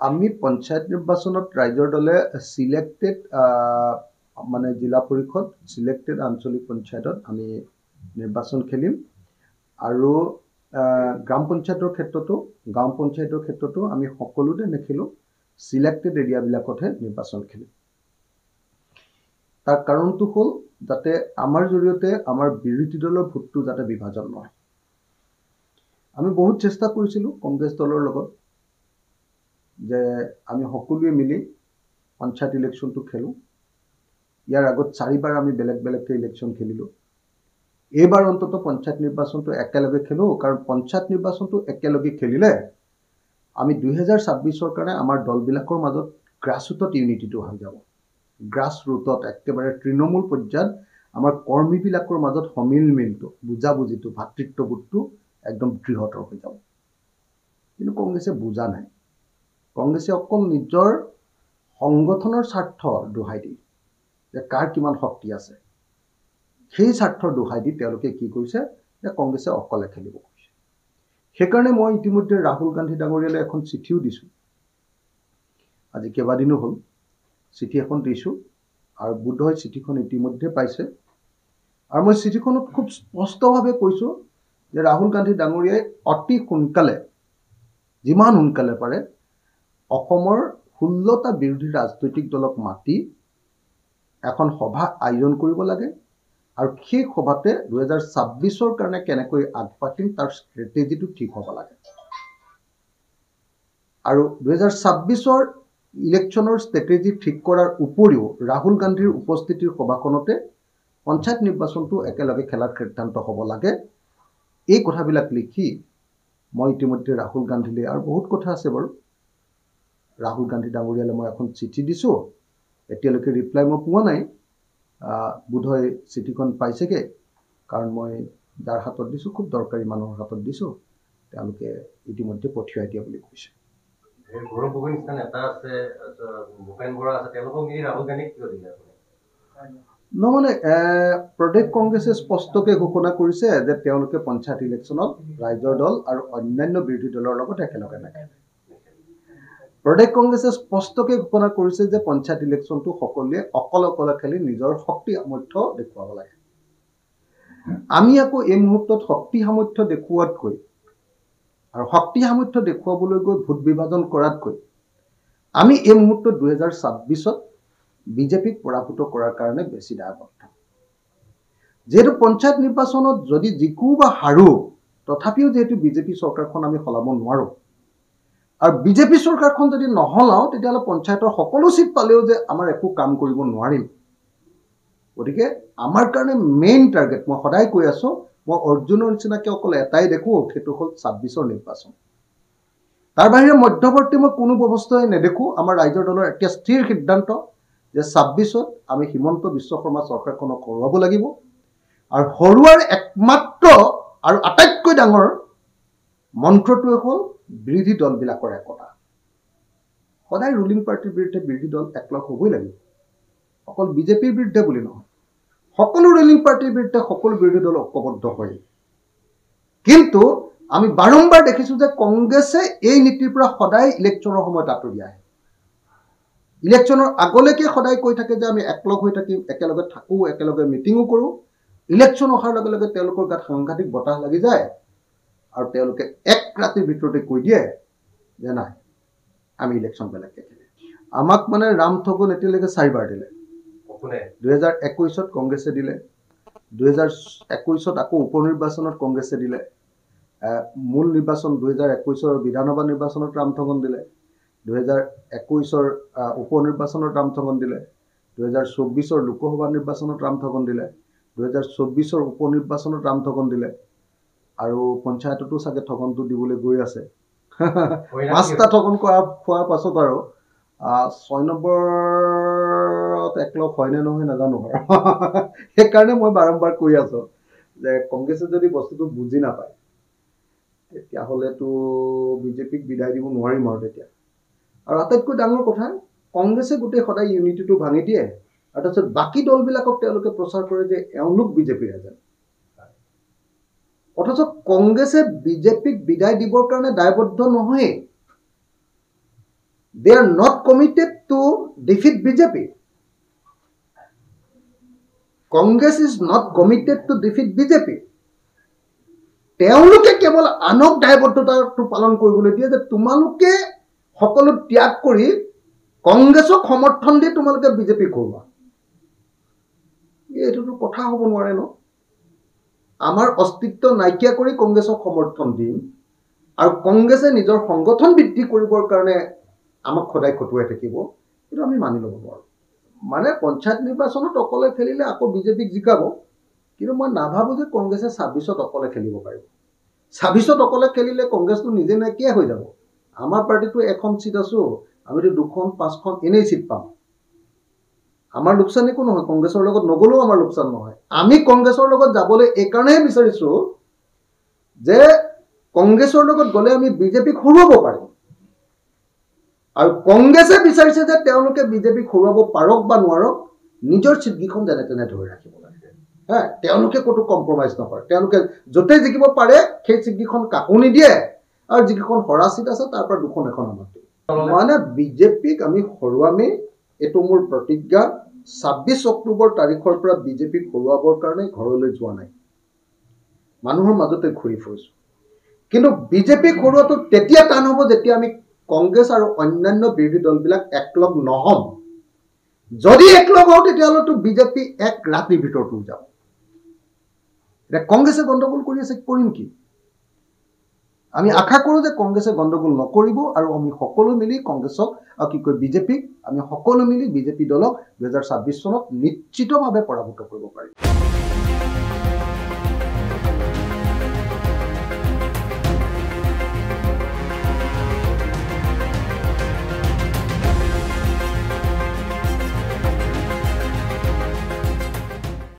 আমি পঞ্চায়ত নিৰ্বাচনত ৰাইজৰ দলে সিলেক্টেড মানে জিলা পৰিষদ সিলেক্টেড আঞ্চলিক পঞ্চায়তত আমি নিৰ্বাচন খেলিম আৰু গ্ৰাম পঞ্চায়তৰ ক্ষেত্ৰতো আমি সকলোতে নেখেলো সিলেক্টেড এৰিয়াবিলাকতহে নিৰ্বাচন খেলিম তাৰ কাৰণটো হ'ল যাতে আমাৰ জৰিয়তে আমাৰ বিৰোধী দলৰ ভোটটো যাতে বিভাজন নহয় আমি বহুত চেষ্টা কৰিছিলো কংগ্ৰেছ দলৰ লগত যে আমি সকলোৱে মিলি পঞ্চায়ত ইলেকশ্যনটো খেলো ইয়াৰ আগত 4বাৰ আমি বেলেগ বেলেগকে ইলেকশ্যন খেলিলো এইবাৰ অন্তত পঞ্চায়ত নিৰ্বাচনটো একেলগে খেলো কাৰণ পঞ্চায়ত নিৰ্বাচনটো একেলগে খেলিলে আমি 2026ৰ কাৰণে আমাৰ দলবিলাকৰ মাজত গ্ৰাসৰুটত ইউনিটিটো হৈ যাব গ্ৰাসৰুটত একেবাৰে তৃণমূল পৰ্যায়ত আমাৰ কৰ্মীবিলাকৰ মাজত সমিলমিলটো বুজাবুজিটো ভাতৃত্ববোধটো একদম দৃঢ়তৰ হৈ যাব কিন্তু কংগ্ৰেছে বুজা নাই কংগ্ৰেছে অকল নিজৰ সংগঠনৰ স্বাৰ্থ দোহাই দি যে কাৰ কিমান শক্তি আছে সেই স্বাৰ্থৰ দোহাই দি তেওঁলোকে কি কৰিছে যে কংগ্ৰেছে অকলে খেলিব কৈছে সেইকাৰণে মই ইতিমধ্যে ৰাহুল গান্ধী ডাঙৰীয়ালৈ এখন চিঠিও দিছো আজি কেইবাদিনো হ'ল চিঠি এখন দিছো আৰু বোধহয় চিঠিখন ইতিমধ্যে পাইছে আৰু মই চিঠিখনত খুব স্পষ্টভাৱে কৈছো যে ৰাহুল গান্ধী ডাঙৰীয়াই অতি সোনকালে যিমান সোনকালে পাৰে অসমৰ 16টা বিৰোধী ৰাজনৈতিক দলক মাতি এখন সভা আয়োজন কৰিব লাগে আৰু সেই সভাতে 2026ৰ কাৰণে কেনেকৈ আগবাঢ়িম তাৰ ষ্ট্ৰেটেজিটো ঠিক হ'ব লাগে আৰু 2026ৰ ইলেকশ্যনৰ ষ্ট্ৰেটেজি ঠিক কৰাৰ উপৰিও ৰাহুল গান্ধীৰ উপস্থিতিৰ সভাখনতে পঞ্চায়ত নিৰ্বাচনটো একেলগে খেলাৰ সিদ্ধান্ত হ'ব লাগে এই কথাবিলাক লিখি মই ইতিমধ্যে ৰাহুল গান্ধীলৈ আৰু বহুত কথা আছে বাৰু ৰাহুল গান্ধী ডাঙৰীয়ালৈ মই এখন চিঠি দিছো এতিয়ালৈকে ৰিপ্লাই মই পোৱা নাই বোধহয় চিঠিখন পাইছেগে কাৰণ মই যাৰ হাতত দিছো খুব দৰকাৰী মানুহৰ হাতত দিছো তেওঁলোকে ইতিমধ্যে পঠিয়াই দিয়া বুলি কৈছে গৌৰৱ গগৈ নিচিনা নেতা আছে ভূপেন বৰা আছে তেওঁলোকক মিলি ৰাহুল গান্ধীক কিয় দিলে মানে প্ৰদেশ কংগ্ৰেছে স্পষ্টকৈ ঘোষণা কৰিছে যে তেওঁলোকে পঞ্চায়ত ইলেকশ্যনত ৰাইজৰ দল আৰু অন্যান্য বিৰোধী দলৰ লগত একেলগে নেখেলে প্ৰদেশ কংগ্ৰেছে স্পষ্টকৈ ঘোষণা কৰিছে যে পঞ্চায়ত ইলেকশ্যনটো সকলোৱে অকলে খেলি নিজৰ শক্তি সামৰ্থ্য দেখুৱাব লাগে আমি আকৌ এই মুহূৰ্তত শক্তি সামৰ্থ্য দেখুৱাতকৈ আৰু শক্তি সামৰ্থ্য দেখুৱাবলৈ গৈ ভোট বিভাজন কৰাতকৈ আমি এই মুহূৰ্তত 2026ত বিজেপিক পৰাভূত কৰাৰ কাৰণে বেছি দায়বদ্ধ যেহেতু পঞ্চায়ত নিৰ্বাচনত যদি জিকো বা হাৰো তথাপিও যেহেতু বিজেপি চৰকাৰখন আমি সলাব নোৱাৰো আৰু বিজেপি চৰকাৰখন যদি নহলাও তেতিয়াহ'লে পঞ্চায়তৰ সকলো সিট পালেও যে আমাৰ একো কাম কৰিব নোৱাৰিম গতিকে আমাৰ কাৰণে মেইন টাৰ্গেট মই সদায় কৈ আছো মই অৰ্জুনৰ নিচিনাকৈ অকল এটাই দেখো সেইটো হ'ল 26ৰ নিৰ্বাচন তাৰ বাহিৰে মধ্যৱৰ্তী মই কোনো ব্যৱস্থাই নেদেখো আমাৰ ৰাইজৰ দলৰ এটা স্থিৰ সিদ্ধান্ত যে 26ত আমি হিমন্ত বিশ্ব শৰ্মা চৰকাৰখনক হৰুৱাব লাগিব আৰু হৰুৱাৰ একমাত্ৰ আৰু আটাইতকৈ ডাঙৰ মন্ত্ৰটোৱে হ'ল বিৰোধী দলবিলাকৰ একতা সদায় ৰুলিং পাৰ্টিৰ বিৰুদ্ধে বিৰোধী দল একলগ হ'বই লাগিব অকল বিজেপিৰ বিৰুদ্ধে বুলি নহয় সকলো ৰুলিং পাৰ্টিৰ বিৰুদ্ধে সকলো বিৰোধী দল ঐক্যবদ্ধ হয় কিন্তু আমি বাৰম্বাৰ দেখিছো যে কংগ্ৰেছে এই নীতিৰ পৰা সদায় ইলেকশ্যনৰ সময়ত আঁতৰি আহে ইলেকশ্যনৰ আগলৈকে সদায় কৈ থাকে যে আমি একলগ হৈ থাকিম একেলগে থাকো একেলগে মিটিঙো কৰো ইলেকশ্যন অহাৰ লগে লগে তেওঁলোকৰ গাত সাংঘাতিক বতাহ লাগি যায় আৰু তেওঁলোকে এক ৰাতিৰ ভিতৰতে কৈ দিয়ে যে নাই আমি ইলেকশ্যন বেলেগকে খেলিম আমাক মানে ৰাম ঠগন এতিয়ালৈকে 4বাৰ দিলে 2021ত কংগ্ৰেছে দিলে 2021ত আকৌ উপ নিৰ্বাচনত কংগ্ৰেছে দিলে মূল নিৰ্বাচন 2021ৰ বিধানসভা নিৰ্বাচনত ৰাম ঠগন দিলে 2021ৰ উপ নিৰ্বাচনত ৰাম ঠগন দিলে 2024ৰ লোকসভা নিৰ্বাচনত ৰাম ঠগন দিলে 2024ৰ উপ নিৰ্বাচনত ৰাম ঠগন দিলে আৰু পঞ্চায়ততো চাগে ঠগনটো দিবলৈ গৈ আছে 5টা ঠগন খোৱাৰ পাছত আৰু 6 নম্বৰত একলগ হয় নে নহয় নাজানো আৰু সেইকাৰণে মই বাৰম্বাৰ কৈ আছো যে কংগ্ৰেছে যদি বস্তুটো বুজি নাপায় তেতিয়াহ'লেতো বিজেপিক বিদায় দিব নোৱাৰিম আৰু তেতিয়া আৰু আটাইতকৈ ডাঙৰ কথা কংগ্ৰেছে গোটেই সদায় ইউনিটিটো ভাঙি দিয়ে আৰু তাৰপিছত বাকী দলবিলাকক তেওঁলোকে প্ৰচাৰ কৰে যে এওঁলোক বিজেপিৰ এজেণ্ট অথচ কংগ্ৰেছে বিজেপিক বিদায় দিবৰ কাৰণে দায়বদ্ধ নহয় they are not committed to defeat BJP. Congress is not committed to defeat BJP. তেওঁলোকে কেৱল আনক দায়বদ্ধতাটো পালন কৰিবলৈ দিয়ে যে তোমালোকে সকলো ত্যাগ কৰি কংগ্ৰেছক সমৰ্থন দি তোমালোকে বিজেপি ঘূৰোৱা। এইটোতো কথা হ'ব নোৱাৰে ন। আমাৰ অস্তিত্ব নাইকিয়া কৰি কংগ্ৰেছক সমৰ্থন দিম আৰু কংগ্ৰেছে নিজৰ সংগঠন বৃদ্ধি কৰিবৰ কাৰণে আমাক সদায় খটুৱাই থাকিব, এইটো আমি মানি ল'ব নোৱাৰোঁ। মানে পঞ্চায়ত নিৰ্বাচনত অকলে খেলিলে আকৌ বিজেপিক জিকাব, কিন্তু মই নাভাবোঁ যে কংগ্ৰেছে ২৬ত অকলে খেলিব পাৰিব। ২৬ত অকলে খেলিলে কংগ্ৰেছটো নিজে নাইকিয়া হৈ যাব। আমাৰ পাৰ্টিটো এখন চিট আছোঁ, আমিতো ২খন ৫খন এনেই চিট পাম। আমাৰ লোকচান একো নহয়, কংগ্ৰেছৰ লগত নগ'লেও আমাৰ লোকচান নহয়। আমি কংগ্ৰেছৰ লগত যাবলৈ এইকাৰণেহে বিচাৰিছোঁ যে কংগ্ৰেছৰ লগত গ'লে আমি বিজেপিক হৰুৱাব পাৰিম। আৰু কংগ্ৰেছে বিচাৰিছে যে তেওঁলোকে বিজেপিক হৰুৱাব পাৰক বা নোৱাৰক, নিজৰ চিটকেইখন যেনে তেনে ধৰি ৰাখিব লাগে। তেওঁলোকে ক'তো কম্প্ৰমাইজ নকৰে। তেওঁলোকে য'তেই জিকিব পাৰে সেই চিটকেইখন কাকো নিদিয়ে, আৰু যিকেইখন হৰা চিট আছে তাৰ পৰা ২খন এখন আমাক দিয়ে। মানে বিজেপিক আমি হৰুৱামেই, এইটো মোৰ প্ৰতিজ্ঞা। ২৬ অক্টোবৰ তাৰিখৰ পৰা বিজেপিক হৰুৱাবৰ কাৰণে ঘৰলৈ যোৱা নাই, মানুহৰ মাজতে ঘূৰি ফুৰিছোঁ। কিন্তু বিজেপিক হৰুৱাটো তেতিয়া টান হ'ব যেতিয়া আমি কংগ্ৰেছ আৰু অন্যান্য বিৰোধী দলবিলাক একলগ নহ'ম। যদি একলগ হওঁ তেতিয়াহ'লেতো বিজেপি এক ৰাতিৰ ভিতৰত হৈ যাব। এতিয়া কংগ্ৰেছে গণ্ডগোল কৰি আছে, কৰিম কি? আমি আশা কৰোঁ যে কংগ্ৰেছে গণ্ডগোল নকৰিব আৰু আমি সকলো মিলি কংগ্ৰেছক বিজেপিক আমি সকলো মিলি বিজেপি দলক ২০২৬ চনত নিশ্চিতভাৱে পৰাভূত কৰিব পাৰিম।